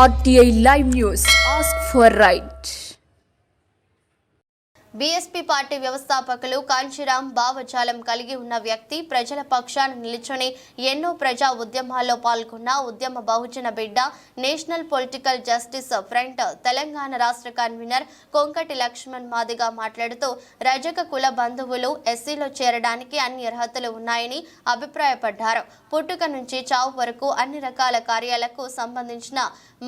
RTI Live News. Ask for right. BSP party వ్యవస్థాపకులు కాంచీరాం భావజాలం కలిగి ఉన్న వ్యక్తి ప్రజల పక్షాన నిలుచుని ఎన్నో ప్రజా ఉద్యమాల్లో పాల్గొన్న ఉద్యమ బహుజన బిడ్డ national political justice front Telangana రాష్ట్ర కన్వీనర్ కొంకటి లక్ష్మణ్ మాదిగా మాట్లాడుతూ రజక కుల బంధువులు ఎస్సీలో చేరడానికి అన్ని అర్హతలు ఉన్నాయని అభిప్రాయపడ్డారు. పుట్టుక నుంచి చావు వరకు అన్ని రకాల కార్యాలకు సంబంధించిన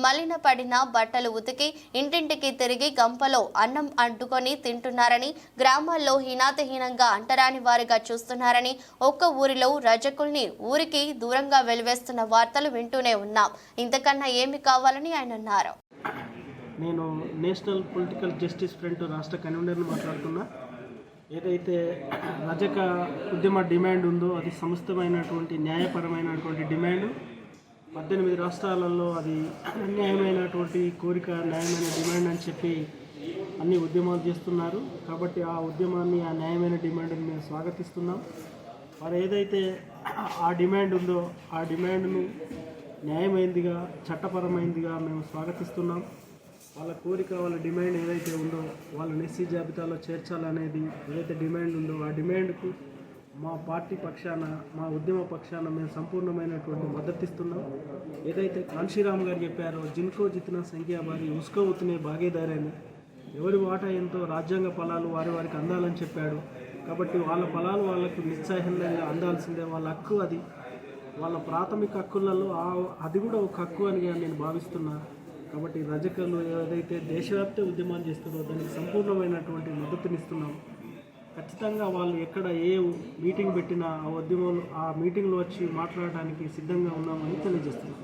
మలినపడిన బట్టలు ఉతికి ఇంటింటికి తిరిగి గంపలో అన్నం అడ్డుకొని తింటున్నారని, గ్రామాల్లో హీనాతిహీనంగా అంటరాని వారిగా చూస్తున్నారని, ఒక్క ఊరిలో రజకుల్ని ఊరికి దూరంగా వెలివేస్తున్న వార్తలు వింటూనే ఉన్నాం. ఇంతకన్నా ఏమి కావాలని ఆయన అన్నారు. నేను నేషనల్ పొలిటికల్ జస్టిస్ ఫ్రంట్ రాష్ట్ర కన్వీనర్ని మాట్లాడుతున్నా. ఏదైతే రజక ఉద్యమ డిమాండ్ ఉందో అది సమస్తమైనటువంటి న్యాయపరమైనటువంటి డిమాండ్. 18 రాష్ట్రాలలో అది అన్యాయమైనటువంటి కోరిక, న్యాయమైన డిమాండ్ అని చెప్పి అన్ని ఉద్యమాలు చేస్తున్నారు. కాబట్టి ఆ ఉద్యమాన్ని, ఆ న్యాయమైన డిమాండ్ని మేము స్వాగతిస్తున్నాం. మరి ఏదైతే ఆ డిమాండ్ ఉందో ఆ డిమాండ్ను న్యాయమైనదిగా, చట్టపరమైనదిగా మేము స్వాగతిస్తున్నాం. వాళ్ళ కోరిక, వాళ్ళ డిమాండ్ ఏదైతే ఉందో వాళ్ళని ఎస్సీ జాబితాలో చేర్చాలనేది ఏదైతే డిమాండ్ ఉందో ఆ డిమాండ్కు మా పార్టీ పక్షాన, మా ఉద్యమ పక్షాన మేము సంపూర్ణమైనటువంటి మద్దతిస్తున్నాం. ఏదైతే కాంశీరామ్ గారు చెప్పారో, జిన్కో జితనా సంఖ్య బారి ఉస్కో ఉతనే భాగీదారని, ఎవరి వాటా ఎంతో రాజ్యాంగ ఫలాలు వారికి అందాలని చెప్పాడు. కాబట్టి వాళ్ళ ఫలాలు వాళ్ళకు నిస్సహాయంగా అందాల్సిందే. వాళ్ళ హక్కు అది. వాళ్ళ ప్రాథమిక హక్కులలో అది కూడా ఒక హక్కు అని నేను భావిస్తున్నా. కాబట్టి రజకులు ఏదైతే దేశవ్యాప్త ఉద్యమాలు చేస్తున్నారో దానికి సంపూర్ణమైనటువంటి మద్దతునిస్తున్నాం. ఖచ్చితంగా వాళ్ళు ఎక్కడ ఏ మీటింగ్ పెట్టినా ఆ ఉద్యమంలో, ఆ మీటింగ్లో వచ్చి మాట్లాడడానికి సిద్ధంగా ఉన్నామని తెలియజేస్తున్నాం.